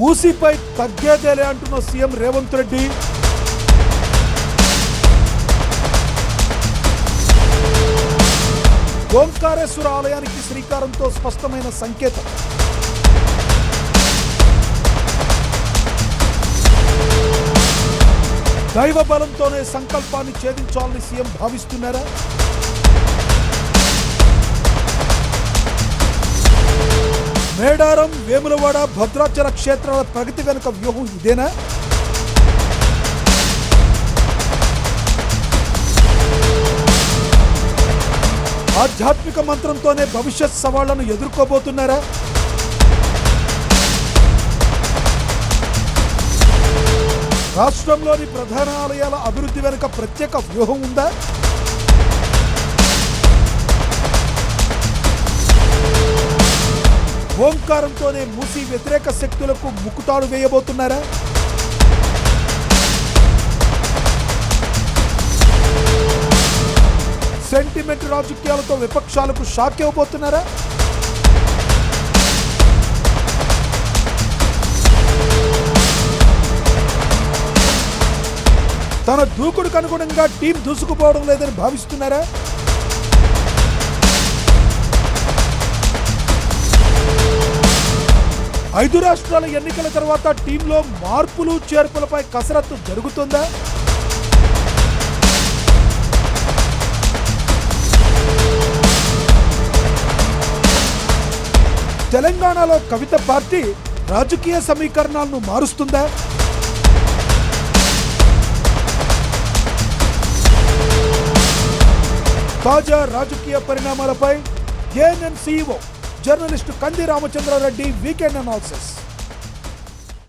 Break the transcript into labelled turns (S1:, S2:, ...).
S1: మూసీపై తగ్గేదేలే అంటున్న సీఎం రేవంత్ రెడ్డి. ఓంకారేశ్వర ఆలయానికి శ్రీకారంతో స్పష్టమైన సంకేతం. దైవ బలంతోనే సంకల్పాన్ని ఛేదించాలని సీఎం భావిస్తున్నారా? మేడారం, వేములవాడ, భద్రాచల క్షేత్రాల ప్రగతి వెనుక వ్యూహం ఇదేనా? ఆధ్యాత్మిక మంత్రంతోనే భవిష్యత్ సవాళ్లను ఎదుర్కోబోతున్నారా? రాష్ట్రంలోని ప్రధాన ఆలయాల అభివృద్ధి వెనుక ప్రత్యేక వ్యూహం ఉందా? ఓంకారంతోనే మూసీ వ్యతిరేక శక్తులకు ముక్కుతాడు వేయబోతున్నారా? సెంటిమెంట్ రాజకీయాలతో విపక్షాలకు షాక్ ఇవ్వబోతున్నారా? తన దూకుడుకు అనుగుణంగా టీం దూసుకుపోవడం లేదని భావిస్తున్నారా? ఐదు రాష్ట్రాల ఎన్నికల తర్వాత టీంలో మార్పులు చేర్పులపై కసరత్తు జరుగుతుందా? తెలంగాణలో కవిత పార్టీ రాజకీయ సమీకరణాలను మారుస్తుందా? తాజా రాజకీయ పరిణామాలపై ఏఎన్ఎన్ CEO జర్నలిస్టు కంది రామచంద్రారెడ్డి వీకెండ్ అనాలిసిస్.